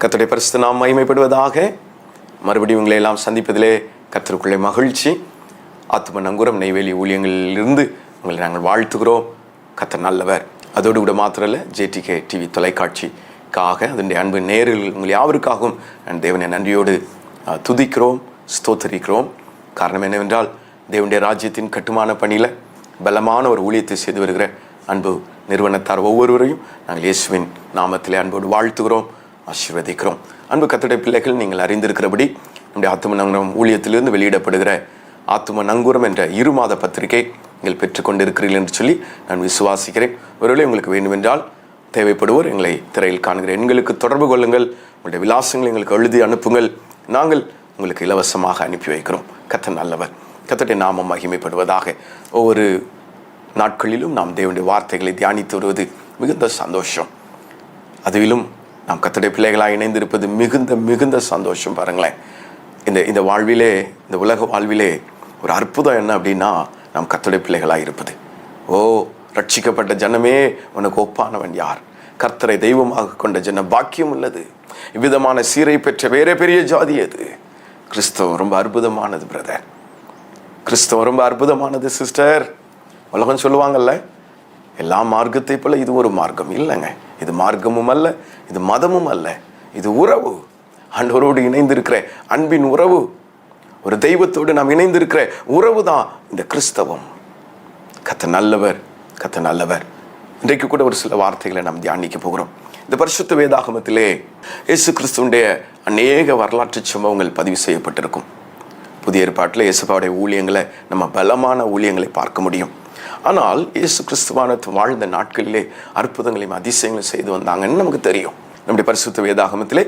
கர்த்தருடைய பரிசுத்த நாமம் மகிமைப்படுவதாக. மறுபடியும் உங்களை எல்லாம் சந்திப்பதிலே கர்த்தருக்குள்ளே மகிழ்ச்சி. ஆத்தும நங்கூரம் நெய்வேலி ஊழியங்களிலிருந்து உங்களை நாங்கள் வாழ்த்துகிறோம். கர்த்தர் நல்லவர். அதோடு கூட மாத்திரல்ல, JTK TV தொலைக்காட்சிக்காக அதனுடைய அன்பு நேரில் உங்கள் யாவருக்காகவும் நான் தேவனை நன்றியோடு துதிக்கிறோம், ஸ்தோத்தரிக்கிறோம். காரணம் என்னவென்றால், தேவனுடைய ராஜ்யத்தின் கட்டுமான பணியில் பலமான ஒரு ஊழியத்தை செய்து வருகிற அன்பு நிறுவனத்தார் ஒவ்வொருவரையும் நாங்கள் இயேசுவின் நாமத்திலே அன்போடு வாழ்த்துகிறோம், ஆசீர்வதிக்கிறோம். அன்பு கர்த்தருடைய பிள்ளைகள், நீங்கள் அறிந்திருக்கிறபடி நம்முடைய ஆத்தும நங்கூரம் ஊழியத்திலிருந்து வெளியிடப்படுகிற ஆத்தும நங்கூரம் என்ற 2 மாத பத்திரிகை நீங்கள் பெற்றுக்கொண்டிருக்கிறீர்கள் என்று சொல்லி நான் விசுவாசிக்கிறேன். ஒருவேளை உங்களுக்கு வேண்டுமென்றால் தேவைப்படுவோர் எங்களை திரையில் காணுகிற எண்களுக்கு தொடர்பு கொள்ளுங்கள். உங்களுடைய விலாசங்களை எங்களுக்கு எழுதி அனுப்புங்கள். நாங்கள் உங்களுக்கு இலவசமாக அனுப்பி வைக்கிறோம். கர்த்தர் நல்லவர். கர்த்தருடைய நாமம் மகிமைப்படுவதாக. ஒவ்வொரு நாட்களிலும் நாம் தேவனுடைய வார்த்தைகளை தியானித்து வருவது மிகுந்த சந்தோஷம். அதிலும் நாம் கர்த்தருடைய பிள்ளைகளாக இணைந்திருப்பது மிகுந்த சந்தோஷம். பாருங்களேன், இந்த வாழ்விலே, இந்த உலக வாழ்விலே ஒரு அற்புதம் என்ன அப்படின்னா, நாம் கர்த்தருடைய பிள்ளைகளாக இருப்பது. ரட்சிக்கப்பட்ட ஜனமே, உனக்கு ஒப்பானவன் யார்? கர்த்தரை தெய்வமாக கொண்ட ஜன பாக்கியம் உள்ளது. இவ்விதமான சீரை பெற்ற வேற பெரிய ஜாதி அது. கிறிஸ்தவம் ரொம்ப அற்புதமானது பிரதர். கிறிஸ்தவம் ரொம்ப அற்புதமானது சிஸ்டர். உலகம் சொல்லுவாங்கல்ல, எல்லா மார்க்கத்தை போல இது ஒரு மார்க்கம் இல்லைங்க. இது மார்க்கமும் அல்ல, இது மதமும் அல்ல, இது உறவு. ஆண்டவரோடு இணைந்திருக்கிற அன்பின் உறவு, ஒரு தெய்வத்தோடு நாம் இணைந்திருக்கிற உறவு தான் இந்த கிறிஸ்தவம். கர்த்தர் நல்லவர், கர்த்தர் நல்லவர். இன்றைக்கு கூட ஒரு சில வார்த்தைகளை நாம் தியானிக்க போகிறோம். இந்த பரிசுத்த வேதாகமத்திலே இயேசு கிறிஸ்துவுடைய அநேக வரலாற்று சம்பவங்கள் பதிவு செய்யப்பட்டிருக்கும். புதிய ஏற்பாட்டில் இயேசுபாவுடைய ஊழியங்களை, நம்ம பலமான ஊழியங்களை பார்க்க முடியும். ஆனால் இயேசு கிறிஸ்துவான வாழ்ந்த நாட்களிலே அற்புதங்களையும் அதிசயங்களையும் செய்து வந்தாங்கன்னு நமக்கு தெரியும். நம்முடைய பரிசுத்த வேதாகமத்திலே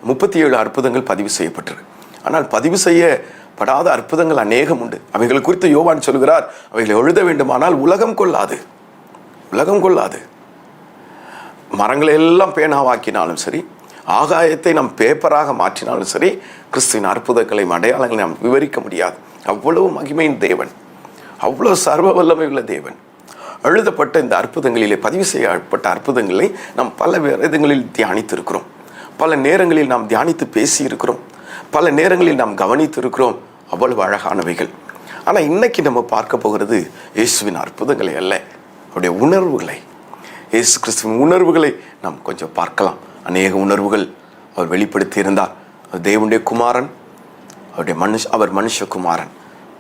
37 அற்புதங்கள் பதிவு செய்யப்பட்டிருக்கு. ஆனால் பதிவு செய்யப்படாத அற்புதங்கள் அநேகம் உண்டு. அவைகள் குறித்து யோவான் சொல்கிறார், அவைகளை எழுத வேண்டுமானால் உலகம் கொள்ளாது. மரங்களை எல்லாம் பேனாவாக்கினாலும் சரி, ஆகாயத்தை நாம் பேப்பராக மாற்றினாலும் சரி, கிறிஸ்துவின் அற்புதங்களையும் அடையாளங்களை நாம் விவரிக்க முடியாது. அவ்வளவு மகிமையின் தேவன், அவ்வளவு சர்வ வல்லமை உள்ள தேவன். எழுதப்பட்ட இந்த அற்புதங்களிலே, பதிவு செய்யப்பட்ட அற்புதங்களை நாம் பல வேதங்களில் தியானித்திருக்கிறோம். பல நேரங்களில் நாம் தியானித்து பேசியிருக்கிறோம். பல நேரங்களில் நாம் கவனித்திருக்கிறோம். அவ்வளவு அழகானவைகள். ஆனால் இன்னைக்கு நம்ம பார்க்க போகிறது இயேசுவின் அற்புதங்களை அல்ல, அவருடைய உணர்வுகளை. இயேசு கிறிஸ்துவின் உணர்வுகளை நாம் கொஞ்சம் பார்க்கலாம். அநேக உணர்வுகள் அவர் வெளிப்படுத்தி இருந்தார். அவர் தேவனுடைய குமாரன், அவர்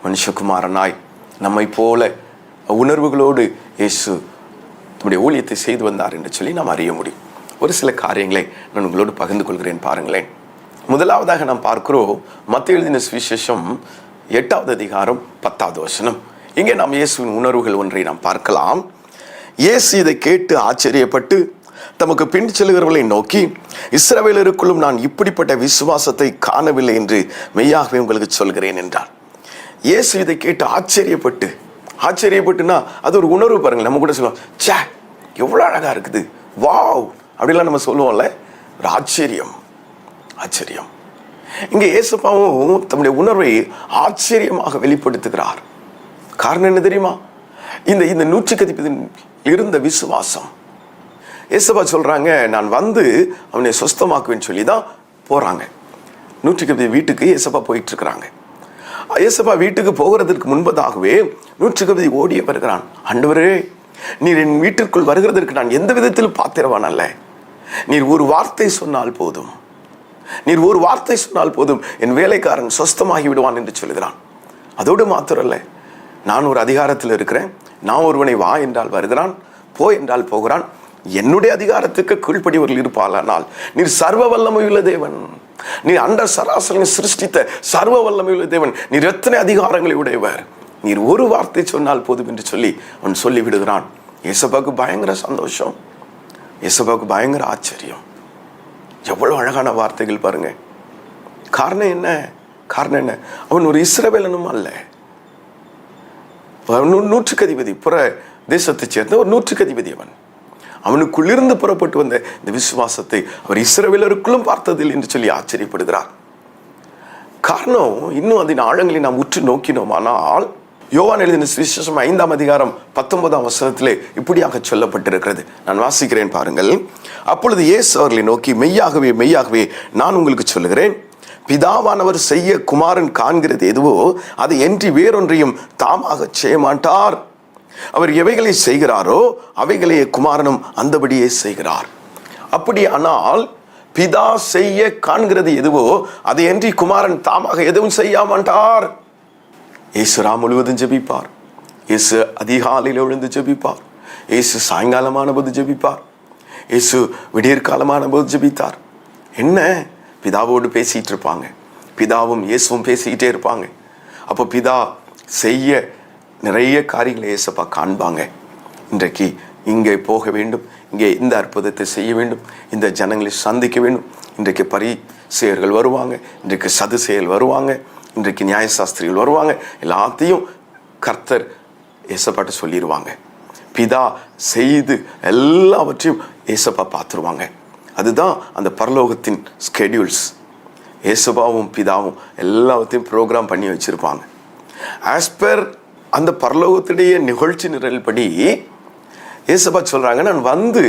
மனுஷகுமாரனாய் நம்மை போல உணர்வுகளோடு இயேசு நம்முடைய ஊழியத்தை செய்து வந்தார் என்று சொல்லி நாம் அறிய முடியும். ஒரு சில காரியங்களை நான் உங்களோடு பகிர்ந்து கொள்கிறேன். பாருங்களேன். முதலாவதாக நாம் பார்க்கிறோம், மத்தேயு எழுதின சுவிசேஷம் 8வது அதிகாரம் 10வது வசனம். இங்கே நாம் இயேசுவின் உணர்வுகள் ஒன்றை நாம் பார்க்கலாம். இயேசு இதை கேட்டு ஆச்சரியப்பட்டு தமக்கு பின் செல்கிறவர்களை நோக்கி, இஸ்ரவேலருக்குள்ளும் நான் இப்படிப்பட்ட விசுவாசத்தை காணவில்லை என்று மெய்யாகவே உங்களுக்கு சொல்கிறேன் என்றார். இயேசு இதை கேட்டு ஆச்சரியப்பட்டுனா அது ஒரு உணர்வு. பாருங்கள், நம்ம கூட சொல்லுவோம், சே எவ்வளோ அழகா இருக்குது, வாவ் அப்படிலாம் நம்ம சொல்லுவோம்ல. ஒரு ஆச்சரியம். இங்கே இயேசுப்பாவும் தம்முடைய உணர்வை ஆச்சரியமாக வெளிப்படுத்துகிறார். காரணம் என்ன தெரியுமா? இந்த 110 இருந்த விசுவாசம். இயேசுப்பா சொல்றாங்க, நான் வந்து அவனை சொஸ்தமாக்குவேன்னு சொல்லி தான் போறாங்க. 110 வீட்டுக்கு இயேசுப்பா போயிட்டு இருக்கிறாங்க. இயேசுப்பா வீட்டுக்கு போகிறதுக்கு முன்பதாகவே 110 ஓடிய வருகிறான். ஆண்டவரே, நீர் என் வீட்டிற்குள் வருகிறதற்கு நான் எந்த விதத்திலும் பாத்திரவான் அல்ல. நீர் ஒரு வார்த்தை சொன்னால் போதும், என் வேலைக்காரன் சொஸ்தமாகி விடுவான் என்று சொல்லுகிறான். அதோடு மாத்திரல்ல, நான் ஒரு அதிகாரத்தில் இருக்கிறேன். நான் ஒருவனை வா என்றால் வருகிறான், போ என்றால் போகிறான். என்னுடைய அதிகாரத்துக்கு கீழ்ப்படியவர்கள் இருப்பானால் நீர் சர்வ வல்லமையுள்ள தேவன், நீர் அண்ட சராசரனை சிருஷ்டித்த சர்வ வல்லமையுள்ள தேவன், நீர் எத்தனை அதிகாரங்களை உடையவர், நீர் ஒரு வார்த்தை சொன்னால் போதும் என்று சொல்லி அவன் சொல்லி விடுகிறான். இயேசுவுக்கு பயங்கர சந்தோஷம், இயேசுவுக்கு பயங்கர ஆச்சரியம். எவ்வளவு அழகான வார்த்தைகள் பாருங்க. காரணம் என்ன? அவன் ஒரு இஸ்ரவேலனும் அல்ல, 100க்கு அதிபதி, புற தேசத்தை சேர்ந்த ஒரு 100க்கு அதிபதி. அவனுக்குள்ளிருந்து புறப்பட்டு வந்த இந்த விசுவாசத்தை அவர் இஸ்ரவேலருக்குள்ளும் பார்த்ததில்லை என்று சொல்லி ஆச்சரியப்படுகிறார். காரணம், இன்னும் அதன் ஆழங்களை நாம் உற்று நோக்கினோமானால் யோவான் எழுதின சுவிசேஷம் 5ஆம் அதிகாரம் 19ஆம் வசனத்திலே இப்படியாக சொல்லப்பட்டிருக்கிறது. நான் வாசிக்கிறேன் பாருங்கள். அப்பொழுது இயேசு அவர்களை நோக்கி, மெய்யாகவே மெய்யாகவே நான் உங்களுக்கு சொல்லுகிறேன், பிதாவானவர் செய்ய குமாரன் காண்கிறது எதுவோ அதை என்று வேறொன்றையும் தாமாக செய்ய மாட்டார். அவர் எவைகளை செய்கிறாரோ அவைகளையே குமாரனும் அந்தபடியே செய்கிறார். அப்படியானால் பிதா செய்ய காண்கிறது எதுவோ அதை என்று குமாரன் தாமாக எதுவும் செய்ய மாட்டார். இயேசு ரா முழுவதும் ஜெபிப்பார். இயேசு அதிகாலையில் எழுந்து ஜெபிப்பார். இயேசு சாயங்காலமான போது ஜெபிப்பார். இயேசு விடியற்காலமான போது ஜெபித்தார். என்ன, பிதாவோடு பேசிட்டு இருப்பாங்க. பிதாவும் இயேசுவும் பேசிக்கிட்டே இருப்பாங்க. அப்போ பிதா செய்ய நிறைய காரியங்களை இயேசப்பா காண்பாங்க. இன்றைக்கு இங்கே போக வேண்டும், இங்கே இந்த அற்புதத்தை செய்ய வேண்டும், இந்த ஜனங்களை சந்திக்க வேண்டும். இன்றைக்கு பரிசேயர்கள் வருவாங்க, இன்றைக்கு சதுசேயர்கள் வருவாங்க, இன்றைக்கு நியாயசாஸ்திரிகள் வருவாங்க. எல்லாத்தையும் கர்த்தர் இயேசப்பாட்ட சொல்லிடுவாங்க. பிதா செய்து எல்லாவற்றையும் இயேசப்பா பார்த்துருவாங்க. அதுதான் அந்த பரலோகத்தின் ஸ்கெடியூல்ஸ். இயேசப்பாவும் பிதாவும் எல்லாத்தையும் ப்ரோக்ராம் பண்ணி வச்சிருப்பாங்க. ஆஸ் பர் அந்த பரலோகத்துடைய நிகழ்ச்சி நிரல்படி இயேசப்பா சொல்றாங்க, நான் வந்து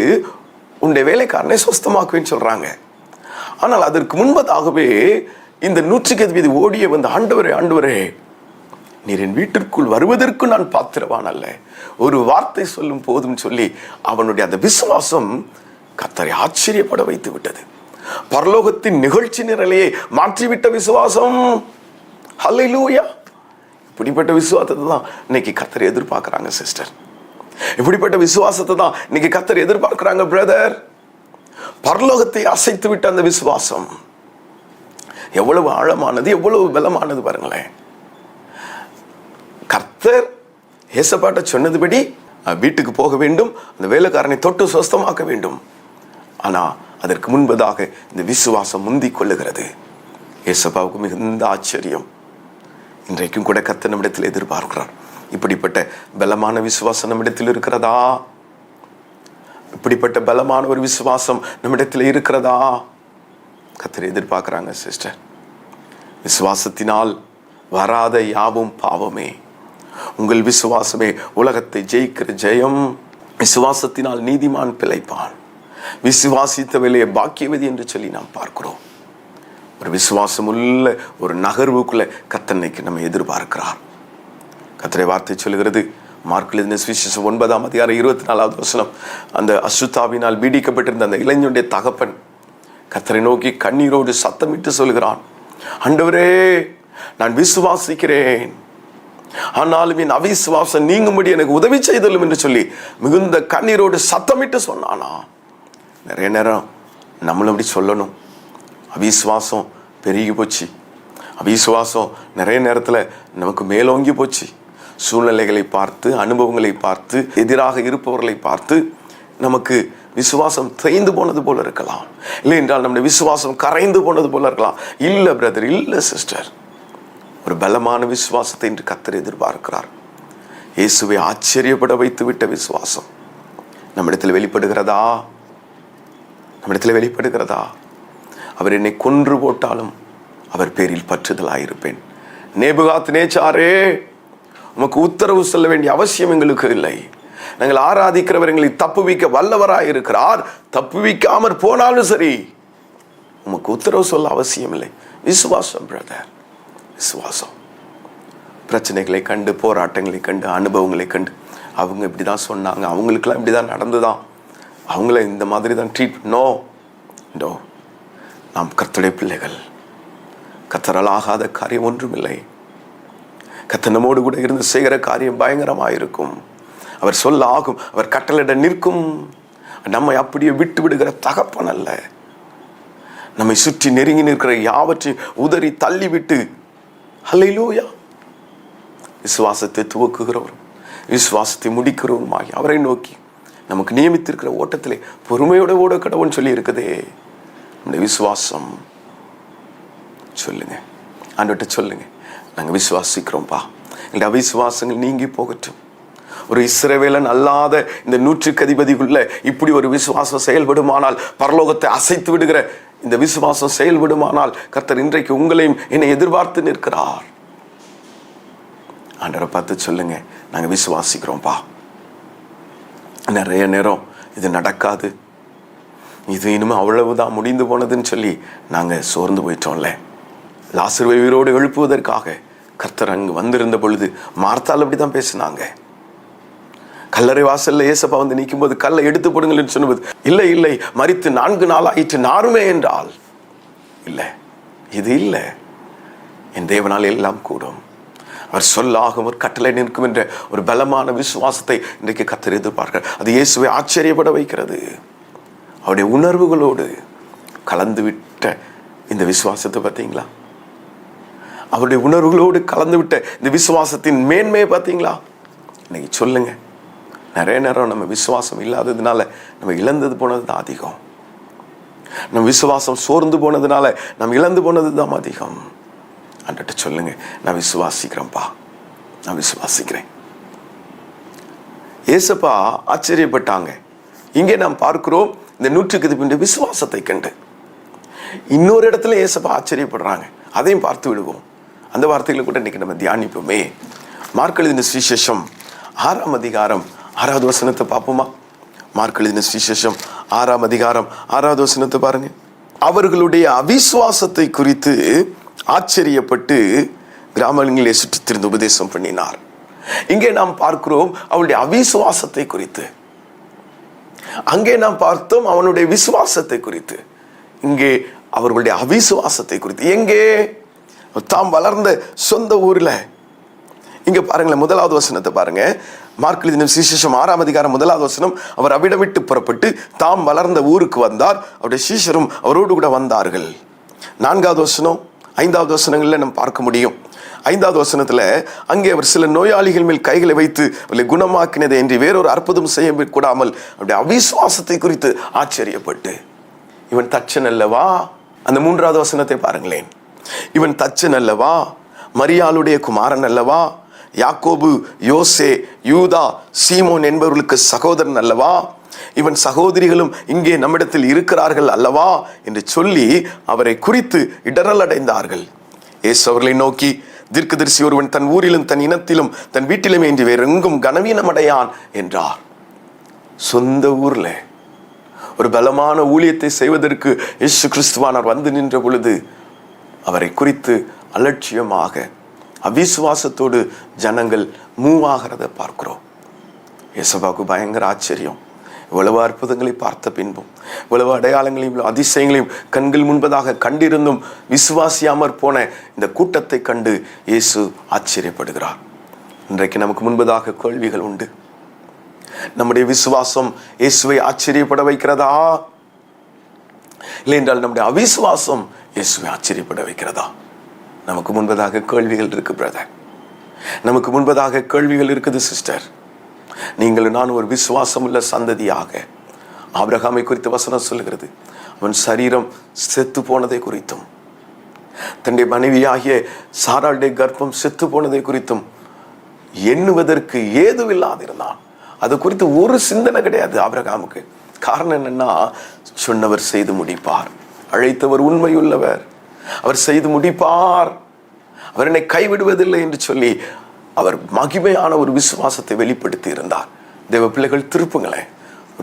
உன்னுடைய வேலைக்காரனை சொஸ்தமாக்குவேன்னு சொல்றாங்க. ஆனால் அதற்கு முன்பதாகவே இந்த 100 ஓடிய வந்த ஆண்டவரே ஆண்டவரே, நீர் என் வீட்டிற்குள் வருவதற்கு நான் பாத்திரவான் அல்ல, ஒரு வார்த்தை சொல்லும் போதும் சொல்லி அவனுடைய அந்த விசுவாசம் கர்த்தரை ஆச்சரியப்பட வைத்து விட்டது. பரலோகத்தின் நிகழ்ச்சி நிரலையை மாற்றிவிட்ட விசுவாசம். ஹல்லேலூயா! இப்படிப்பட்ட விசுவாசத்தை தான் இன்னைக்கு கர்த்தர் எதிர்பார்க்கிறாங்க சிஸ்டர். இப்படிப்பட்ட விசுவாசத்தை தான் இன்னைக்கு கர்த்தர் எதிர்பார்க்கிறாங்க பிரதர். பரலோகத்தை அசைத்து விட்ட அந்த விசுவாசம் எவ்வளவு ஆழமானது, எவ்வளவு பலமானது பாருங்களேன். கர்த்தர் இயேசப்பாட்ட சொன்னதுபடி வீட்டுக்கு போக வேண்டும், அந்த வேலைக்காரனை தொட்டு சொஸ்தமாக்க வேண்டும். ஆனா அதற்கு முன்பதாக இந்த விசுவாசம் முந்திக் கொள்ளுகிறது. இயேசப்பாவுக்கு மிகுந்த ஆச்சரியம். இன்றைக்கும் கூட கர்த்தர் நம்மிடத்தில் எதிர்பார்க்கிறார். இப்படிப்பட்ட பலமான விசுவாசம் நம்மிடத்தில் இருக்கிறதா? இப்படிப்பட்ட பலமான ஒரு விசுவாசம் நம்மிடத்தில் இருக்கிறதா? கர்த்தர் எதிர்பார்க்கிறாங்க சிஸ்டர். விசுவாசத்தினால் வராத யாவும் பாவமே, உங்கள் விசுவாசமே உலகத்தை ஜெயிக்கிற ஜெயம். விசுவாசத்தினால் நீதிமான் பிழைப்பான், விசுவாசித்தவர்களே பாக்கியவதி என்று சொல்லி நாம் பார்க்கிறோம். ஒரு விசுவாசம் உள்ள ஒரு நகர்வுக்குள்ள கர்த்தர் நம்ம எதிர்பார்க்கிறார். கர்த்தரை வார்த்தை சொல்லுகிறது. மார்க் எழுதின சுவிசேஷம் 9ஆம் அதிகாரம் 24வது வசனம். அந்த அசுத்தாவினால் பீடிக்கப்பட்டிருந்த அந்த இளைஞனுடைய தகப்பன் கர்த்தரை நோக்கி கண்ணீரோடு சத்தமிட்டு சொல்கிறான், ஆண்டவரே, நான் விசுவாசிக்கிறேன், ஆனாலும் என் அவிசுவாசம் நீங்கும்படி எனக்கு உதவி செய்தலும் என்று சொல்லி மிகுந்த கண்ணீரோடு சத்தமிட்டு சொன்னானா. நிறைய நேரம் நம்மளும் அப்படி சொல்லணும். அவிசுவாசம் பெருகி போச்சு, அவிசுவாசம் நிறைய நேரத்தில் நமக்கு மேலோங்கி போச்சு. சூழ்நிலைகளை பார்த்து, அனுபவங்களை பார்த்து, எதிராக இருப்பவர்களை பார்த்து நமக்கு விசுவாசம் தேய்ந்து போனது போல இருக்கலாம். இல்லை என்றால் நம்முடைய விசுவாசம் கரைந்து போனது போல இருக்கலாம். இல்லை பிரதர், இல்லை சிஸ்டர், ஒரு பலமான விசுவாசத்தை இன்று கர்த்தர் எதிர்பார்க்கிறார். இயேசுவை ஆச்சரியப்பட வைத்து விட்ட விசுவாசம் நம்மிடத்தில் வெளிப்படுகிறதா? நம்மிடத்தில் வெளிப்படுகிறதா? அவர் என்னை கொன்று போட்டாலும் அவர் பேரில் பற்றுதலாயிருப்பேன். நேபுகாத்நேச்சாரே, உமக்கு உத்தரவு சொல்ல வேண்டிய அவசியம் எங்களுக்கு இல்லை. நாங்கள் ஆராதிக்கிறவர் எங்களை தப்புவிக்க வல்லவராயிருக்கிறார். தப்புவிக்காமற் போனாலும் சரி, உமக்கு உத்தரவு சொல்ல அவசியம் இல்லை. விசுவாசம் பிரதர், விசுவாசம். பிரச்சனைகளை கண்டு, போராட்டங்களை கண்டு, அனுபவங்களை கண்டு, அவங்க இப்படிதான் சொன்னாங்க, அவங்களுக்கெல்லாம் இப்படிதான் நடந்துதான், அவங்கள இந்த மாதிரி தான் ட்ரீட். நோ நோ, நாம் கர்த்தருடைய பிள்ளைகள். கர்த்தரால் ஆகாத காரியம் ஒன்றுமில்லை. கர்த்தர் நம்மோடு கூட இருந்து செய்கிற காரியம் பயங்கரமாக இருக்கும். அவர் சொல்ல ஆகும், அவர் கட்டளையிட நிற்கும். நம்மை அப்படியே விட்டு விடுகிற தகப்பன் அல்ல. நம்மை சுற்றி நெருங்கி நிற்கிற யாவற்றையும் உதறி தள்ளிவிட்டு ஹல்லேலூயா விசுவாசத்தை துவக்குகிறவரும் விசுவாசத்தை முடிக்கிறவருமாகி அவரை நோக்கி நமக்கு நியமித்திருக்கிற ஓட்டத்திலே பொறுமையோட ஓட கடவுள்னு சொல்லி இருக்குதே. நம்முடைய விசுவாசம் சொல்லுங்க, ஆண்டவர்கிட்ட சொல்லுங்க, நாங்கள் விசுவாசிக்கிறோம்ப்பா, எங்களுடைய அவிசுவாசங்கள் நீங்கி போகட்டும். ஒரு இஸ்ரவேலன் அல்லாத இந்த 100க்கு அதிபதிக்குள்ள இப்படி ஒரு விசுவாசம் செயல்படுமானால், பரலோகத்தை அசைத்து விடுகிற இந்த விசுவாசம் செயல்படுமானால், கர்த்தர் இன்றைக்கு உங்களையும் என்னை எதிர்பார்த்து நிற்கிறார். ஆண்டவரை பார்த்து சொல்லுங்க, நாங்கள் விசுவாசிக்கிறோம்ப்பா. நிறைய நேரம் இது நடக்காது, இது இனிமேல் அவ்வளவுதான் முடிந்து போனதுன்னு சொல்லி நாங்கள் சோர்ந்து போயிட்டோம்ல. லாசருவை உயிரோடு எழுப்புவதற்காக கர்த்தர் அங்கு வந்திருந்த பொழுது மார்த்தாள் அப்படி தான் பேசினாங்க. கல்லறை வாசல்ல ஏசப்பா வந்து நிற்கும் போது கல்லை எடுத்து போடுங்கள் சொன்னது, இல்லை இல்லை மரித்து 4 நாள் ஆயிற்று நாருமே என்றால், இல்லை இது இல்லை, என் தேவனால் எல்லாம் கூடும், அவர் சொல்லாகும் ஒரு கட்டளை நிற்கும் என்ற ஒரு பலமான விசுவாசத்தை இன்றைக்கு கர்த்தர் எதிர்பார்க்கிறார். அது இயேசுவை ஆச்சரியப்பட வைக்கிறது. அவருடைய உணர்வுகளோடு கலந்து விட்ட இந்த விசுவாசத்தை பார்த்தீங்களா? அவருடைய உணர்வுகளோடு கலந்து விட்ட இந்த விசுவாசத்தின் மேன்மையை பார்த்தீங்களா? இன்னைக்கு சொல்லுங்க, நிறைய நேரம் நம்ம விசுவாசம் இல்லாததுனால நம்ம இழந்தது போனது தான் அதிகம். நம்ம விசுவாசம் சோர்ந்து போனதுனால நம்ம இழந்து போனது தான் அதிகம். அன்றைட்டு சொல்லுங்க, நான் விசுவாசிக்கிறேன்ப்பா, நான் விசுவாசிக்கிறேன். ஏசப்பா ஆச்சரியப்பட்டாங்க. இங்கே நாம் பார்க்கிறோம் இந்த 100 விசுவாசத்தை கண்டு. இன்னொரு இடத்துல ஏசப்பா ஆச்சரியப்படுறாங்க, அதையும் பார்த்து விடுவோம். அந்த வார்த்தைகளை கூட இன்னைக்கு நம்ம தியானிப்போமே. மார்க் எழுதின சுவிசேஷம் 6ஆம் அதிகாரம் 6வது வசனத்தை பார்ப்போமா? மார்க் எழுதின சுவிசேஷம் 6ஆம் அதிகாரம் 6வது வசனத்தை பாருங்க. அவர்களுடைய அவிசுவாசத்தை குறித்து ஆச்சரியப்பட்டு கிராமங்களிலே சுற்றி திரிந்து உபதேசம் பண்ணினார். இங்கே நாம் பார்க்கிறோம் அவளுடைய அவிசுவாசத்தை குறித்து. அங்கே நாம் பார்த்தோம் அவனுடைய விசுவாசத்தை குறித்து. இங்கே அவர்களுடைய அவிசுவாசத்தை குறித்து. எங்கே? தாம் வளர்ந்த சொந்த ஊர்ல. இங்க பாருங்களேன், 1வது வசனத்தை பாருங்க. மார்க் எழுதின சுவிசேஷம் 6ஆம் அதிகாரம் 1வது வசனம். அவர் அவிடம் விட்டு புறப்பட்டு தாம் வளர்ந்த ஊருக்கு வந்தார், அவருடைய சீஷரும் அவரோடு கூட வந்தார்கள். 4வது வசனம் 5வது வசனங்கள்ல நம்ம பார்க்க முடியும். 5வது வசனத்துல, அங்கே அவர் சில நோயாளிகள் மேல் கைகளை வைத்து அவளை குணமாக்கினதை என்று வேறொரு அற்புதம் செய்ய கூடாமல் அவருடைய அவிசுவாசத்தை குறித்து ஆச்சரியப்பட்டு, இவன் தச்சன் அல்லவா? அந்த 3வது வசனத்தை பாருங்களேன். இவன் தச்சன் அல்லவா? மரியாளுடைய குமாரன் அல்லவா? யாக்கோபு, யோசே, யூதா, சீமோன் என்பவர்களுக்கு சகோதரன் அல்லவா? இவன் சகோதரிகளும் இங்கே நம்மிடத்தில் இருக்கிறார்கள் அல்லவா என்று சொல்லி அவரை குறித்து இடரல் அடைந்தார்கள். இயேசு அவர்களை நோக்கி, தீர்க்கதரிசி ஒருவன் தன் ஊரிலும் தன் இனத்திலும் தன் வீட்டிலும் என்று வேறெங்கும் கனவீனம் அடையான் என்றார். சொந்த ஊர்ல ஒரு பலமான ஊழியத்தை செய்வதற்கு இயேசு கிறிஸ்துவானவர் வந்து நின்ற பொழுது அவரை குறித்து அலட்சியமாக அவிசுவாசத்தோடு ஜனங்கள் மூவாகிறத பார்க்கிறோம். இயேசுவுக்கு பயங்கர ஆச்சரியம். இவ்வளவு அற்புதங்களை பார்த்த பின்பும், இவ்வளவு அடையாளங்களையும் அதிசயங்களையும் கண்கள் முன்பதாக கண்டிருந்தும் விசுவாசியாமற் போன இந்த கூட்டத்தை கண்டு இயேசு ஆச்சரியப்படுகிறார். இன்றைக்கு நமக்கு முன்பதாக கேள்விகள் உண்டு. நம்முடைய விசுவாசம் இயேசுவை ஆச்சரியப்பட வைக்கிறதா? இல்லை என்றால் நம்முடைய அவிசுவாசம் இயேசுவை ஆச்சரியப்பட வைக்கிறதா? நமக்கு முன்பதாக கேள்விகள் இருக்கு பிரதர், நமக்கு முன்பதாக கேள்விகள் இருக்குது சிஸ்டர். நீங்கள் நான் ஒரு விசுவாசம் உள்ள சந்ததியாக, ஆபிரகாமை குறித்து வசனம் சொல்லுகிறது, அவன் சரீரம் செத்து போனதை குறித்தும் தன்னுடைய மனைவியாகிய சாராளுடைய கர்ப்பம் செத்து போனதை குறித்தும் எண்ணுவதற்கு ஏதுவில்லாதிருந்தான். அது குறித்து ஒரு சிந்தனை கிடையாது ஆபிரகாமுக்கு. காரணம் என்னன்னா, சொன்னவர் செய்து முடிப்பார், அழைத்தவர் உண்மையுள்ளவர், அவர் செய்து முடிப்பார், அவர் என்னை கைவிடுவதில்லை என்று சொல்லி அவர் மகிமையான ஒரு விசுவாசத்தை வெளிப்படுத்தி இருந்தார். தேவ பிள்ளைகள், திருப்புங்களேன்.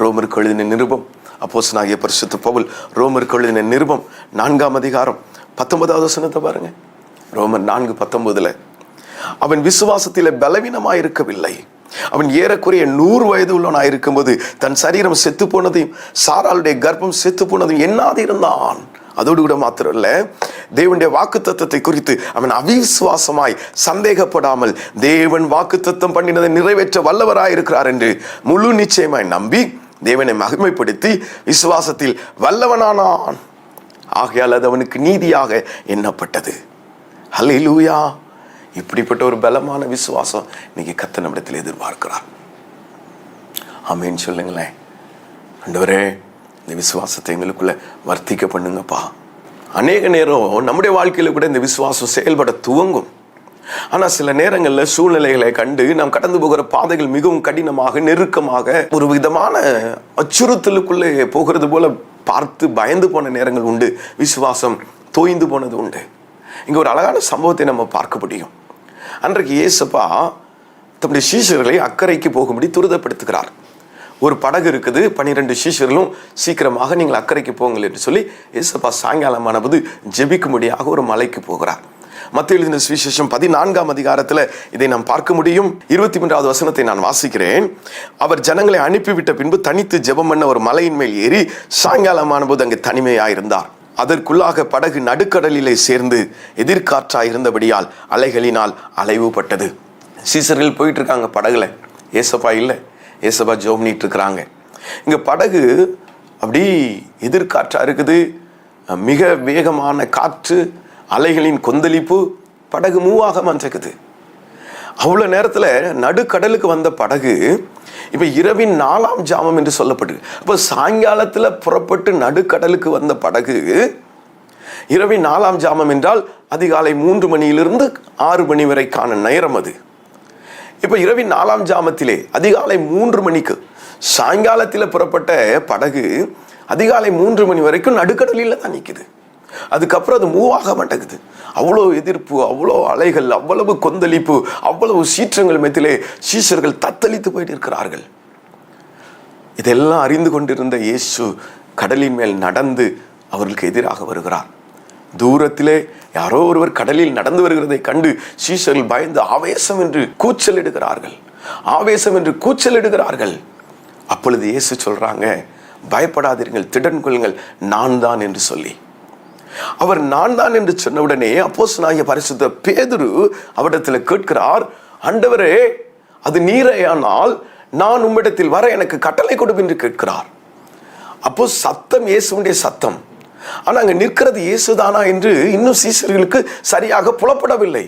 ரோமருக்கு எழுதின நிருபம், அப்போஸ்தலனாகிய பரிசுத்த பவுல் ரோமருக்கு எழுதின நிருபம் 4ஆம் அதிகாரம் 19வது வசனத்தை பாருங்க. ரோமர் 4:19, அவன் விசுவாசத்திலே பலவீனமாயிருக்கவில்லை, அவன் ஏறக்குறைய 100 வயது உள்ளவனாயிருக்கும் போது தன் சரீரம் செத்து போனதையும் சாராளுடைய கர்ப்பம் செத்து போனதையும் எண்ணாது இருந்தான். அதோடு கூட மாத்திரம் இல்ல, தேவனுடைய வாக்குத்தத்தத்தை குறித்து அவன் அவிசுவாசமாய் சந்தேகப்படாமல் தேவன் வாக்குத்தத்தம் பண்ணினதை நிறைவேற்ற வல்லவராயிருக்கிறார் என்று முழு நிச்சயமாய் நம்பி தேவனை மகிமைப்படுத்தி விசுவாசத்தில் வல்லவனானான். ஆகையால் அது அவனுக்கு நீதியாக எண்ணப்பட்டது. ஹல்லேலூயா! இப்படிப்பட்ட ஒரு பலமான விசுவாசம் இன்னைக்கு கர்த்தர் நம்மிடத்தில் எதிர்பார்க்கிறார். ஆமென் சொல்லுங்களேன். ஆண்டவரே, இந்த விசுவாசத்தை எங்களுக்குள்ள வர்த்திக்க பண்ணுங்கப்பா. அநேக நேரம் நம்முடைய வாழ்க்கையில கூட இந்த விசுவாசம் செயல்பட துவங்கும். ஆனா சில நேரங்களில் சூழ்நிலைகளை கண்டு நாம் கடந்து போகிற பாதைகள் மிகவும் கடினமாக, நெருக்கமாக, ஒரு விதமான அச்சுறுத்தலுக்குள்ளே போகிறது போல பார்த்து பயந்து போன நேரங்கள் உண்டு. விசுவாசம் தோய்ந்து போனது உண்டு. இங்க ஒரு அழகான சம்பவத்தை நம்ம பார்க்க முடியும். அன்றைக்கு இயேசுப்பா தம்முடைய சீஷர்களை அக்கறைக்கு போகும்படி துரிதப்படுத்துகிறார். ஒரு படகு இருக்குது, 12 சீஷர்களும் சீக்கிரமாக நீங்கள் அக்கறைக்கு போங்கள் என்று சொல்லி இயேசுப்பா சாயங்காலமானபோது ஜெபிக்கும்படியாக ஒரு மலைக்கு போகிறார். மத்தேயு எழுதின சுவிசேஷம் 14ஆம் அதிகாரத்தில் இதை நாம் பார்க்க முடியும். 23வது வசனத்தை நான் வாசிக்கிறேன். அவர் ஜனங்களை அனுப்பிவிட்ட பின்பு தனித்து ஜெபம் பண்ண ஒரு மலையின் மேல் ஏறி சாயங்காலமான போது அங்கே தனிமையாயிருந்தார். அதற்குள்ளாக படகு நடுக்கடலிலே சேர்ந்து எதிர்காற்றாயிருந்தபடியால் அலைகளினால் அலைவுபட்டது. சீசர்கள் போயிட்டு இருக்காங்க படகுல, ஏசப்பா இல்லை, ஏசப்பா ஜெபம் பண்ணிட்டு இருக்கிறாங்க. இங்க படகு அப்படி எதிர்காற்றா இருக்குது, மிக வேகமான காற்று, அலைகளின் கொந்தளிப்பு, படகு மூவாக மறைக்குது. அவ்வளோ நேரத்தில் நடுக்கடலுக்கு வந்த படகு இப்போ இரவின் 4ஆம் ஜாமம் என்று சொல்லப்படுது. அப்போ சாயங்காலத்தில் புறப்பட்டு நடுக்கடலுக்கு வந்த படகு இரவின் 4ஆம் ஜாமம் என்றால் அதிகாலை 3 மணியிலிருந்து 6 மணி வரைக்கான நேரம் அது. இப்போ இரவின் 4ஆம் ஜாமத்திலே அதிகாலை 3 மணிக்கு சாயங்காலத்தில் புறப்பட்ட படகு அதிகாலை 3 மணி வரைக்கும் நடுக்கடலில் தான் நிற்குது. அதுக்கப்புறம் அது மூவாக மாட்டேங்குது. அவ்வளோ எதிர்ப்பு, அவ்வளோ அலைகள், அவ்வளவு கொந்தளிப்பு, அவ்வளவு சீற்றங்கள் மத்தியிலே சீஷர்கள் தத்தளித்து போயிட்டு இருக்கிறார்கள். இதெல்லாம் அறிந்து கொண்டிருந்த இயேசு கடலின் மேல் நடந்து அவர்களுக்கு எதிராக வருகிறார். தூரத்திலே யாரோ ஒருவர் கடலில் நடந்து வருகிறதை கண்டு சீஷர்கள் பயந்து ஆவேசம் என்று கூச்சல் இடுகிறார்கள். அப்பொழுது இயேசு சொல்றாங்க, பயப்படாதீர்கள், திடன் கொள்ளுங்கள், நான் தான் என்று சொல்லி. அவர் நான் தான் என்று சொன்னவுடனே அப்போஸ்தலனாகிய பரிசுத்த பேதுரு அவரிடத்தில் கேட்கிறார், ஆண்டவரே, அது நீரேயானால் நான் உம்மிடத்தில் வர எனக்கு கட்டளை கொடு என்று கேட்கிறார். அப்போ சத்தம் இயேசுடைய சத்தம். ஆனா அங்க நிற்கிறது இயேசுதானா என்று இன்னும் சீஷர்களுக்கு சரியாக புலப்படவில்லை.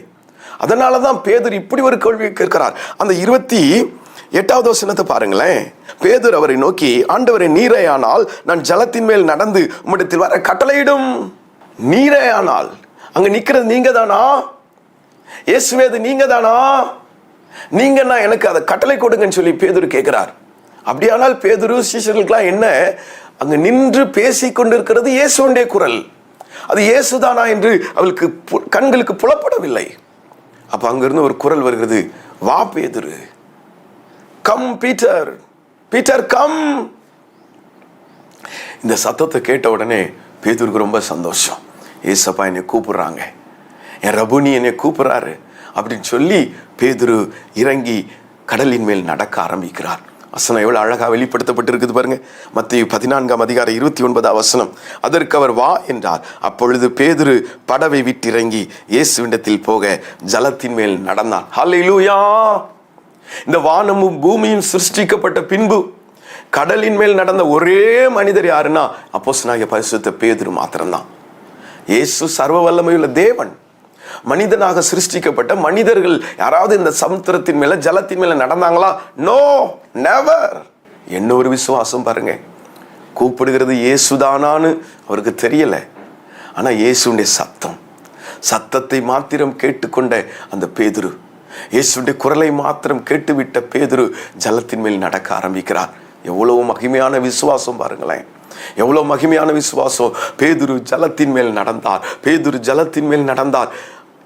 அதனாலதான் பேதுரு இப்படி ஒரு கேள்வி கேட்கிறார். அந்த 28வது வசனத்தை பாருங்களேன். பேதுரு அவரை நோக்கி, ஆண்டவரே, நீரேயானால் நான் ஜலத்தின் மேல் நடந்து உம்மிடத்தில் வர கட்டளையிடும். நீரேயானால் அங்க நிக்கிறது நீங்க தானா? இயேசுவே, அது நீங்க தானா? நீங்கன்னா எனக்கு அதை கட்டளை கொடுங்கன்னு சொல்லி பேதுரு கேட்கிறார். அப்படியானால் பேதுரு சீஷர்களுக்கெல்லாம் என்ன, அங்க நின்று பேசி கொண்டிருக்கிறது இயேசுடைய குரல். அது இயேசுதானா என்று அவளுக்கு கண்களுக்கு புலப்படவில்லை. அப்ப அங்கிருந்து ஒரு குரல் வருகிறது, வா பேதுரு, கம் பீட்டர், பீட்டர் கம். இந்த சத்தத்தை கேட்ட உடனே பேதுருக்கு ரொம்ப சந்தோஷம். ஏசப்பா என்னை கூப்பிடுறாங்க, என் ரபுனி என்னை கூப்பிடுறாரு அப்படின்னு சொல்லி பேதுரு இறங்கி கடலின் மேல் நடக்க ஆரம்பிக்கிறார். வசனம் எவ்வளவு அழகா வெளிப்படுத்தப்பட்டிருக்குது பாருங்க. மத்தேயு 14ஆம் அதிகாரம் 29ஆம் வசனம். அதற்கு அவர் வா என்றார். அப்பொழுது பேதுரு படவை விட்டு இறங்கி இயேசுவிடத்தில் போக ஜலத்தின் மேல் நடந்தார். ஹல்லேலூயா! இந்த வானமும் பூமியும் சிருஷ்டிக்கப்பட்ட பின்பு கடலின் மேல் நடந்த ஒரே மனிதர் யாருன்னா அப்போஸ்தலனாகிய பரிசுத்த பேதுரு மாத்திரம்தான். இயேசு சர்வ வல்லமையுள்ள தேவன். மனிதனாக சிருஷ்டிக்கப்பட்ட மனிதர்கள் யாராவது இந்த சமுத்திரத்தின் மேல ஜலத்தின் மேல நடந்தாங்களா? No, never. என்ன ஒரு விசுவாசம் பாருங்க. கூப்பிடுகிறது இயேசுதானான்னு அவருக்கு தெரியல. ஆனா இயேசுடைய சத்தத்தை மாத்திரம் கேட்டுக்கொண்ட அந்த பேதுரு, இயேசுடைய குரலை மாத்திரம் கேட்டுவிட்ட பேதுரு ஜலத்தின் மேல் நடக்க ஆரம்பிக்கிறார். எவ்வளவு மகிமையான விசுவாசம் பாருங்களேன், எவ்வளவு மகிமையான விசுவாசம். பேதுரு ஜலத்தின் மேல் நடந்தார்.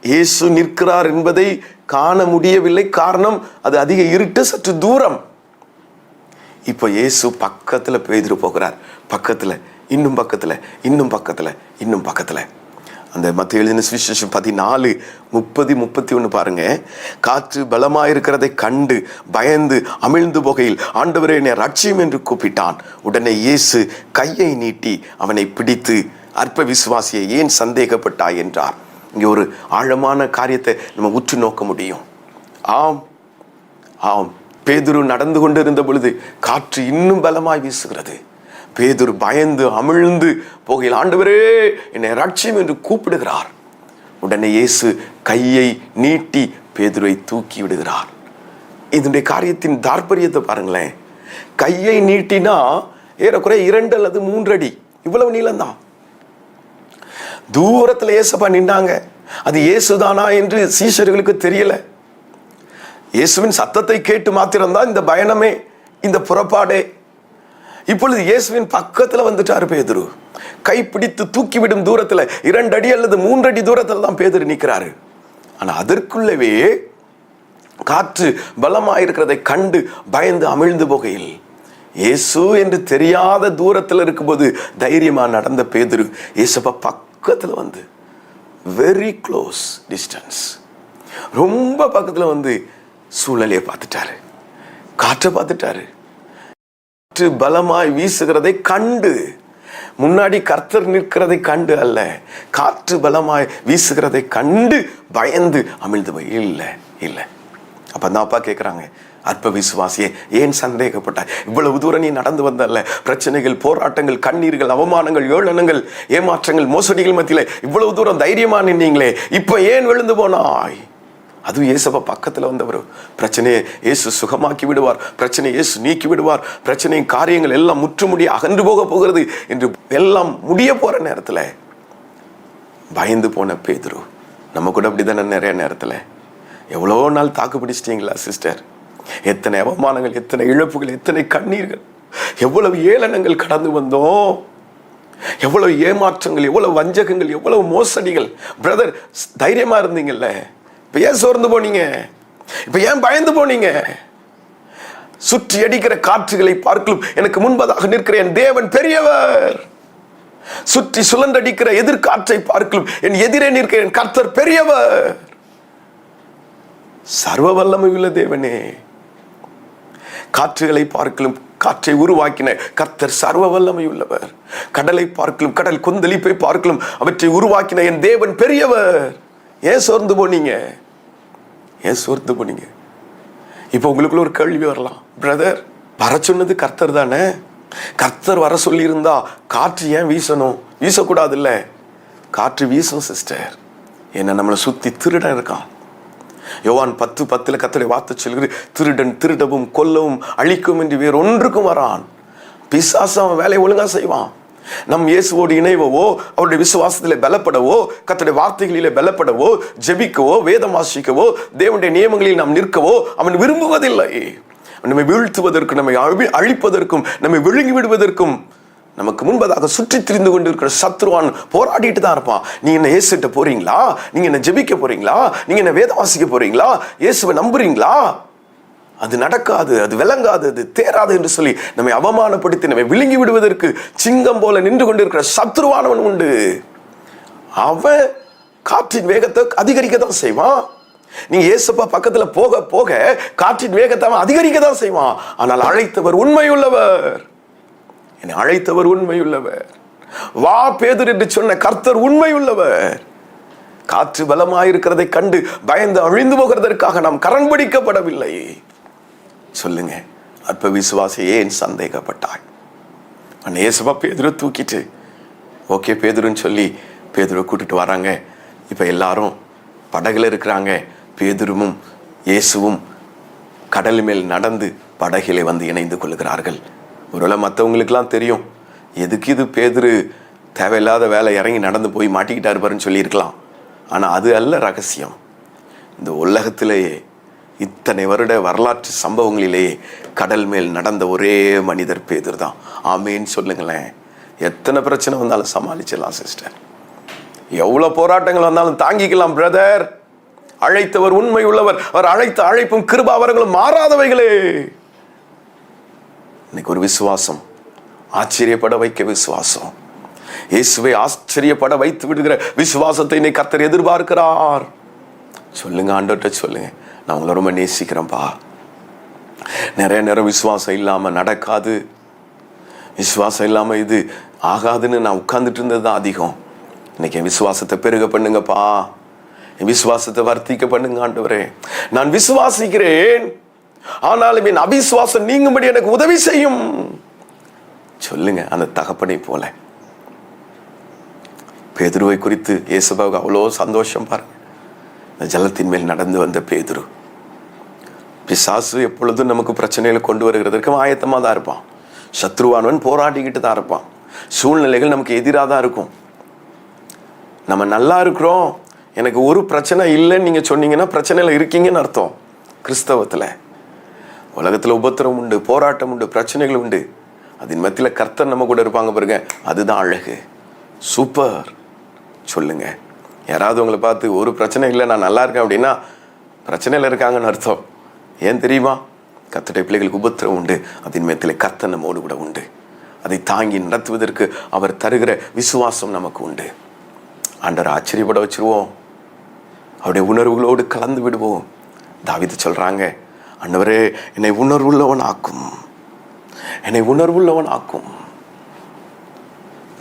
இயேசு நிற்கிறார் என்பதை காண முடியவில்லை. காரணம், அது அதிக இருட்டு, சற்று தூரம். இப்ப இயேசு பக்கத்துல பேதுரு போகிறார். பக்கத்துல, இன்னும் பக்கத்துல, இன்னும் பக்கத்துல, இன்னும் பக்கத்துல. அந்த மத்தேயு எழுதின சுவிசேஷம் 14:30-31 பாருங்க. காற்று பலமாயிருக்கிறதை கண்டு பயந்து அமிழ்ந்து போகையில், ஆண்டவரே, என்னை ரட்சியும் என்று கூப்பிட்டான். உடனே இயேசு கையை நீட்டி அவனை பிடித்து, அற்ப விசுவாசியை ஏன் சந்தேகப்பட்டாய் என்றார். இங்கே ஒரு ஆழமான காரியத்தை நம்ம உற்று நோக்க முடியும். ஆம், பேதுரு நடந்து கொண்டிருந்த பொழுது காற்று இன்னும் பலமாய் வீசுகிறது. பேதுரு பயந்து அமிழ்ந்து போகையில், ஆண்டவரே, என்னை ரட்சியும் என்று கூப்பிடுகிறார். உடனே இயேசு கையை நீட்டி பேதுருவை தூக்கி விடுகிறார். இதனுடைய காரியத்தின் தாற்பயத்தை பாருங்களேன். கையை நீட்டினா ஏறக்குறைய 2 அல்லது 3 அடி, இவ்வளவு நீளம்தான். தூரத்தில் இயேசுப்பா நின்றாங்க. அது இயேசுதானா என்று சீஷர்களுக்கு தெரியல. இயேசுவின் சத்தத்தை கேட்டு மாத்திரம்தான் இந்த பயணமே, இந்த புறப்பாடே. இப்பொழுது இயேசுவின் பக்கத்துல வந்துட்டாரு பேதுரு. கை பிடித்து தூக்கிவிடும் தூரத்துல 2 அடி அல்லது 3 அடி தூரத்துல தான் பேதுரு நிற்கிறாரு. ஆனா அதற்குள்ளவே காற்று பலமாயிருக்கிறதை கண்டு பயந்து அமிழ்ந்து போகையில், இயேசு என்று தெரியாத தூரத்தில் இருக்கும்போது தைரியமா நடந்த பேதுரு இயேசுப்பா பக்கத்துல வந்து, வெரி க்ளோஸ் டிஸ்டன்ஸ், ரொம்ப பக்கத்துல வந்து சூழ்நிலையை பார்த்துட்டாரு, காற்றை பார்த்துட்டாரு. காற்று பலமாய் வீசுகிறதை கண்டு, முன்னாடி கர்த்தர் நிற்கிறதை கண்டு அல்ல, காற்று பலமாய் வீசுகிறதை கண்டு பயந்து அமிழ்ந்து போய் இல்லை இல்லை. அப்ப அந்த அப்பா கேட்கிறாங்க, அற்ப விசுவாசியே ஏன் சந்தேகப்பட்டாய்? இவ்வளவு தூரம் நீ நடந்து வந்தல்ல, பிரச்சனைகள், போராட்டங்கள், கண்ணீர்கள், அவமானங்கள், ஏளனங்கள், ஏமாற்றங்கள், மோசடிகள் மத்தியில இவ்வளவு தூரம் தைரியமா நின்னீங்களே, இப்ப ஏன் விழுந்து போனாய்? அதுவும் இயேசுப்பா பக்கத்துல வந்தவர். பிரச்சனையை இயேசு சுகமாக்கி விடுவார், பிரச்சனையை இயேசு நீக்கி விடுவார், பிரச்சனையின் காரியங்கள் எல்லாம் முற்றுமுடிய அகன்று போக போகிறது என்று எல்லாம் முடிய போற நேரத்துல பயந்து போன பேதுரு. நம்ம கூட அப்படிதானே நிறைய நேரத்துல எவ்வளோ நாள் தாக்கு பிடிச்சிட்டீங்களா சிஸ்டர்? எத்தனை அவமானங்கள், எத்தனை இழப்புகள், எத்தனை கண்ணீர்கள், எவ்வளவு ஏளனங்கள் கடந்து வந்தோம், எவ்வளவு ஏமாற்றங்கள், எவ்வளவு வஞ்சகங்கள், எவ்வளவு மோசடிகள். பிரதர், தைரியமா இருந்தீங்கல்ல, இப்ப ஏன் சோர்ந்து போனீங்க? இப்ப ஏன் பயந்து போனீங்க? சுற்றி அடிக்கிற காற்றுகளை பார்க்கலும் எனக்கு முன்பதாக நிற்கிற என் தேவன் பெரியவர். சுற்றி சுழன்றடிக்கிற எதிர்காற்றை பார்க்கலும் என் எதிரே நிற்கிற என் கர்த்தர் பெரியவர். சர்வ வல்லமை உள்ள தேவனே, காற்றுகளை பார்க்கலும் காற்றை உருவாக்கின கர்த்தர் சர்வ வல்லமை உள்ளவர். கடலை பார்க்கலும் கடல் கொந்தளிப்பை பார்க்கலும் அவற்றை உருவாக்கின என் தேவன் பெரியவர். ஏன் சோர்ந்து போனீங்க? ஏன் சோர்ந்து போனீங்க? இப்ப உங்களுக்குள்ள ஒரு கேள்வி வரலாம், பிரதர், வர சொன்னது கர்த்தர் தானே, கர்த்தர் வர சொல்லி இருந்தா காற்று ஏன் வீசணும்? வீசக்கூடாது இல்ல? காற்று வீசும் சிஸ்டர். என்ன நம்மளை சுத்தி திருடன் இருக்கான். யோவான் 10:10 கர்த்தருடைய வார்த்தை சொல்கிறது, திருடன் திருடவும் கொல்லவும் அழிக்கும் என்று வேறு ஒன்றுக்கும் வரான். பிசாசு அவன் வேலையை ஒழுங்கா செய்வான். நம் இயேசுவோடு இணைவோ, அவருடைய விசுவாசத்தில் பலப்படவோ, கர்த்தருடைய வார்த்தைகளிலே பலப்படவோ, ஜெபிக்கவோ, வேதம் வாசிக்கவோ, தேவனுடைய நியமங்களில் நாம் நிற்கவோ அவன் விரும்புவதில்லை. நம்மை வீழ்த்துவதற்கும், நம்மை அழிப்பதற்கும், நம்மை விழுங்கி விடுவதற்கும் நமக்கு முன்பதாக சுற்றி திரிந்து கொண்டிருக்கிற சத்ருவான் போராடிட்டு தான் இருப்பான். நீங்க என்ன இயேசுகிட்ட போறீங்களா? நீங்க என்ன ஜெபிக்க போறீங்களா? நீங்க என்ன வேதம் வாசிக்க போறீங்களா? இயேசுவை நம்புறீங்களா? அது நடக்காது, அது விளங்காது, அது தேராது என்று சொல்லி நம்மை அவமானப்படுத்தி நம்மை விழுங்கி விடுவதற்கு சிங்கம் போல நின்று கொண்டிருக்கிற சத்ருவானவன் உண்டு. அவன் காற்றின் வேகத்தை அதிகரிக்க தான் செய்வான். நீங்க இயேசுப்பா பக்கத்துல போக போக காற்றின் வேகத்தை அவன் அதிகரிக்க தான் செய்வான். ஆனால் அழைத்தவர் உண்மையுள்ளவர். என்னை அழைத்தவர் உண்மையுள்ளவர். வா பேதுரு என்று சொன்ன கர்த்தர் உண்மையுள்ளவர். காற்று பலமாயிருக்கிறதை கண்டு பயந்து அழிந்து போகிறதற்காக நாம் கரண் பிடிக்கப்படவில்லை. சொல்லுங்க, அற்ப விசுவாசி ஏன் சந்தேகப்பட்டாய்? இயேசுவா பேதுரு தூக்கிட்டு ஓகே பேதுருன்னு சொல்லி பேதுருவை கூட்டிட்டு வராங்க. இப்ப எல்லாரும் படகுல இருக்கிறாங்க. பேதுருவும் இயேசுவும் கடல் மேல் நடந்து படகிலே வந்து இணைந்து கொள்கிறார்கள். ஒருவேளை மற்றவங்களுக்கெல்லாம் தெரியும், எதுக்கு இது பேதுரு தேவையில்லாத வேலை இறங்கி நடந்து போய் மாட்டிக்கிட்டாரு பாருன்னு சொல்லியிருக்கலாம். ஆனால் அது அல்ல ரகசியம். இந்த உலகத்திலேயே இத்தனை வருட வரலாற்று சம்பவங்களிலேயே கடல் மேல் நடந்த ஒரே மனிதர் பேதுரு தான். ஆமேன்னு சொல்லுங்களேன். எத்தனை பிரச்சனை வந்தாலும் சமாளிச்சிடலாம் சிஸ்டர். எவ்வளோ போராட்டங்கள் வந்தாலும் தாங்கிக்கலாம் பிரதர். அழைத்தவர் உண்மை உள்ளவர். அவர் அழைத்த அழைப்பும் கிருபாவரங்களும் மாறாதவைகளே. இன்னைக்கு ஒரு விசுவாசம், ஆச்சரியப்பட வைக்க விசுவாசம், இயேசுவை ஆச்சரியப்பட வைத்து விடுகிற விசுவாசத்தை இன்னைக்கு கர்த்தர் எதிர்பார்க்கிறார். சொல்லுங்க, ஆண்டவர்கிட்ட சொல்லுங்க, நான் உங்களை ரொம்ப நேசிக்கிறேன்ப்பா. நிறைய நேரம் விசுவாசம் இல்லாம நடக்காது, விசுவாசம் இல்லாம இது ஆகாதுன்னு நான் உட்கார்ந்துட்டு இருந்தது தான் அதிகம். இன்னைக்கு என் விசுவாசத்தை பெருக பண்ணுங்கப்பா, என் விசுவாசத்தை வர்த்திக்க பண்ணுங்க ஆண்டவரே. நான் விசுவாசிக்கிறேன், ஆனாலும் என் அவிசுவாசம் நீங்கும்படி எனக்கு உதவி செய்யும். சொல்லுங்க, அந்த தகப்பனை போல. பேதுருவை குறித்து இயேசுவுக்கு அவ்வளோ சந்தோஷம் பாருங்க. இந்த ஜலத்தின் மேல் நடந்து வந்த பேதுரு. பிசாசு எப்பொழுதும் நமக்கு பிரச்சனைகளை கொண்டு வருகிறதுக்கு ஆயத்தமா தான் இருப்பான். சத்ருவானவன் போராடிக்கிட்டு தான் இருப்பான். சூழ்நிலைகள் நமக்கு எதிராக தான் இருக்கும். நம்ம நல்லா இருக்கிறோம், எனக்கு ஒரு பிரச்சனை இல்லைன்னு நீங்க சொன்னீங்கன்னா பிரச்சனையில இருக்கீங்கன்னு அர்த்தம். கிறிஸ்தவத்துல உலகத்துல உபத்திரம் உண்டு, போராட்டம் உண்டு, பிரச்சனைகள் உண்டு. அதன் மத்தியில கர்த்தர் நம்ம கூட இருப்பாங்க பாருங்க, அதுதான் அழகு. சூப்பர். சொல்லுங்க, யாராவது உங்களை பார்த்து ஒரு பிரச்சனை இல்லை நான் நல்லா இருக்கேன் அப்படின்னா பிரச்சனையில இருக்காங்கன்னு அர்த்தம். ஏன் தெரியுமா? கர்த்தருடைய பிள்ளைகளுக்கு உபத்திரவம் உண்டு, அதன் மேத்திலே கர்த்தர் நம்மோடு கூட உண்டு. அதை தாங்கி நடத்துவதற்கு அவர் தருகிற விசுவாசம் நமக்கு உண்டு. ஆண்டவரை ஆச்சரியப்பட வச்சிருவோம், அவருடைய உணர்வுகளோடு கலந்து விடுவோம். தாவீது சொல்றாங்க, ஆண்டவரே என்னை உணர்வுள்ளவன் ஆக்கும், என்னை உணர்வுள்ளவன் ஆக்கும்.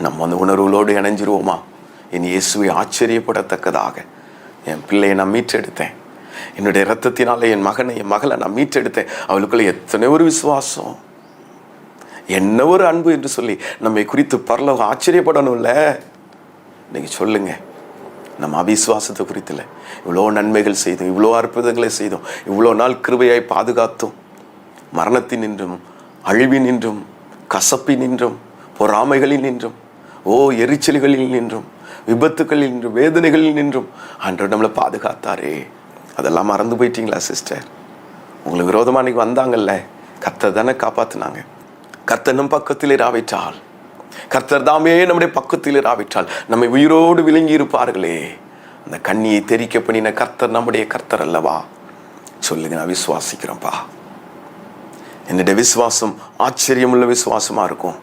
நம்ம அந்த உணர்வுகளோடு இணைஞ்சிருவோமா? என் இயேசுவை ஆச்சரியப்படத்தக்கதாக என் பிள்ளையை நான் மீட்டெடுத்தேன், என்னுடைய இரத்தத்தினால என் மகனை என் மகளை நான் மீட்டெடுத்தேன். அவளுக்குள்ள எத்தனை ஒரு விசுவாசம், என்ன ஒரு அன்பு என்று சொல்லி நம்மை குறித்து பரலோகம் ஆச்சரியப்படணும்ல. நீங்க சொல்லுங்க, நம்ம அவிசுவாசத்தை குறித்துல இவ்வளோ நன்மைகள் செய்தோம், இவ்வளோ அற்புதங்களை செய்தோம், இவ்வளோ நாள் கிருபையாய் பாதுகாத்தோம். மரணத்தினின்றும் அழிவினின்றும் கசப்பினின்றும் பொறாமைகளில் நின்றும் எரிச்சல்களில் நின்றும் விபத்துக்களில் நின்றும் வேதனைகளில் நின்றும் ஆண்டவர் நம்மளை பாதுகாத்தாரே. அதெல்லாம் மறந்து போயிட்டீங்களா சிஸ்டர்? உங்களுக்கு விரோதமாக அன்னைக்கு வந்தாங்கல்ல, கர்த்தர் தானே காப்பாற்றினாங்க. கர்த்தர் நம் பக்கத்தில் இராவிட்டால், கர்த்தர் தாமே நம்முடைய பக்கத்தில் இராவிட்டால் நம்மை உயிரோடு விளங்கி இருப்பார்களே. அந்த கண்ணியை தெரிக்க பண்ணின கர்த்தர் நம்முடைய கர்த்தர் அல்லவா? சொல்லுங்க, நான் விசுவாசிக்கிறேன்ப்பா. என்னுடைய விசுவாசம் ஆச்சரியமுள்ள விசுவாசமா இருக்கும்.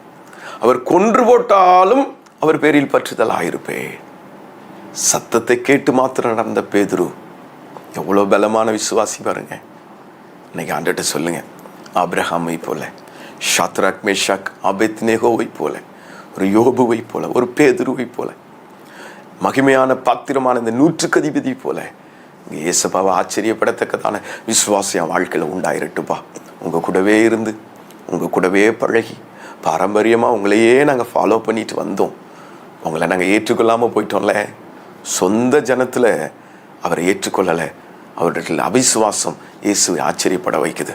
அவர் கொன்று போட்டாலும் அவர் பேரில் பற்றுதலாயிருப்பேன். சத்தத்தை கேட்டு மாத்திரம் நடந்த பேதுரு எவ்வளோ பலமான விசுவாசி பாருங்க. இன்னைக்கு ஆண்டவர்கிட்ட சொல்லுங்க, ஆபிரகாமை போல, ஷாத்ராக் மேஷாக் ஆபேத்நேகோவை போல, ஒரு யோபுவை போல, ஒரு பேதுருவை போல, மகிமையான பாத்திரமான இந்த 100க்கு அதிபதி போல இங்கே இயேசுபாவை ஆச்சரியப்படத்தக்கதான விசுவாசம் வாழ்க்கையில் உண்டாயிருட்டுப்பா. உங்கள் கூடவே இருந்து, உங்கள் கூடவே பழகி, பாரம்பரியமாக உங்களையே நாங்கள் ஃபாலோ பண்ணிட்டு வந்தோம். உங்களை நாங்கள் ஏற்றுக்கொள்ளாமல் போயிட்டோம்ல. சொந்த ஜனத்தில் அவரை ஏற்றுக்கொள்ளலை. அவருடைய அவிசுவாசம் இயேசுவை ஆச்சரியப்பட வைக்குது.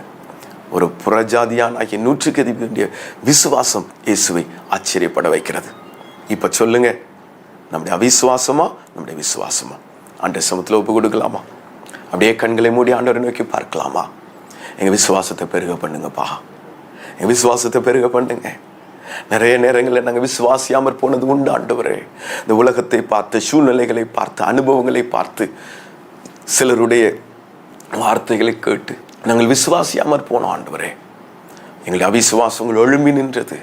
ஒரு புறஜாதியான 100க்கு அதிபதியுடைய விசுவாசம் இயேசுவை ஆச்சரியப்பட வைக்கிறது. இப்போ சொல்லுங்க, நம்முடைய அவிசுவாசமா நம்முடைய விசுவாசமா? ஆண்டவர் சமூகத்தில் ஒப்பு கொடுக்கலாமா? அப்படியே கண்களை மூடி ஆண்டவரை நோக்கி பார்க்கலாமா? எங்கள் விசுவாசத்தை பெருக பண்ணுங்கப்பா, எங்கள் விசுவாசத்தை பெருக பண்ணுங்க. நிறைய நேரங்களில் நாங்கள் விசுவாசியாமற் போனது உண்டு ஆண்டவரே. இந்த உலகத்தை பார்த்து, சூழ்நிலைகளை பார்த்து, அனுபவங்களை பார்த்து, சிலருடைய வார்த்தைகளை கேட்டு நாங்கள் விசுவாசியாமற் போனோம் ஆண்டவரே. எங்களுடைய அவிசுவாசங்கள் எழும்பி நின்றது,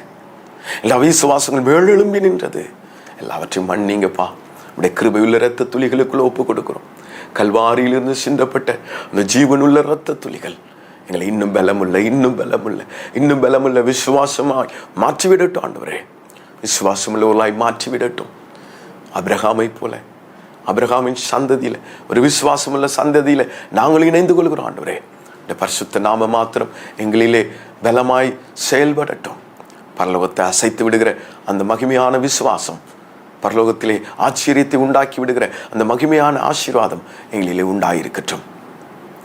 எங்கள் அவிசுவாசங்கள் மேலெழும்பி நின்றது. எல்லாவற்றையும் மன்னிங்கப்பா. உடைய கிருபையுள்ள இரத்த துளிகளுக்குள்ள ஒப்பு கொடுக்கிறோம். கல்வாரியிலிருந்து சிந்தப்பட்ட அந்த ஜீவனுள்ள இரத்த துளிகள் எங்களை இன்னும் பலமுள்ள, இன்னும் பலமுள்ள, இன்னும் பலமுள்ள விசுவாசமாய் மாற்றிவிடட்டும் ஆண்டவரே. விசுவாசமுள்ளவர்களாய் மாற்றிவிடட்டும். ஆபிரகாமை போல, ஆபிரகாமின் சந்ததியில, ஒரு விசுவாசமுள்ள சந்ததியில நாங்கள் இணைந்து கொள்கிறோம் ஆண்டவரே. இந்த பரிசுத்த நாம மாத்திரம் எங்களிலே பலமாய் செயல்படட்டும். பரலோகத்தை அசைத்து விடுகிற அந்த மகிமையான விசுவாசம், பரலோகத்திலே ஆச்சரியத்தை உண்டாக்கி விடுகிற அந்த மகிமையான ஆசீர்வாதம் எங்களிலே உண்டாயிருக்கட்டும்.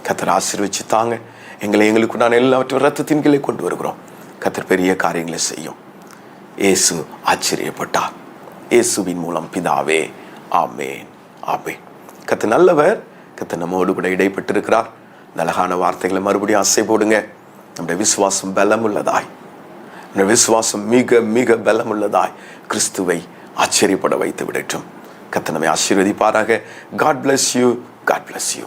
கர்த்தர் ஆசீர்வதிச்சு தாங்க. எங்களை எங்களுக்கு நான் எல்லாவற்றையும் இரத்தத்தின் கீழே கொண்டு வருகிறோம். கர்த்தர் பெரிய காரியங்களை செய்யும். இயேசு ஆச்சரியப்பட்டார். இயேசுவின் மூலம் பிதாவே, ஆமேன், ஆமேன். கர்த்தர் நல்லவர். கர்த்தர் நம்மோடு கூட இடைப்பட்டிருக்கிறார். இந்த அழகான வார்த்தைகளை மறுபடியும் ஆசை போடுங்க. நம்முடைய விசுவாசம் பலமுள்ளதாய், நம்முடைய விசுவாசம் மிக மிக பலமுள்ளதாய் கிறிஸ்துவை ஆச்சரியப்பட வைத்து விடட்டும். கர்த்தர் நம்மை ஆசீர்வதிப்பாராக. God bless you. God bless you.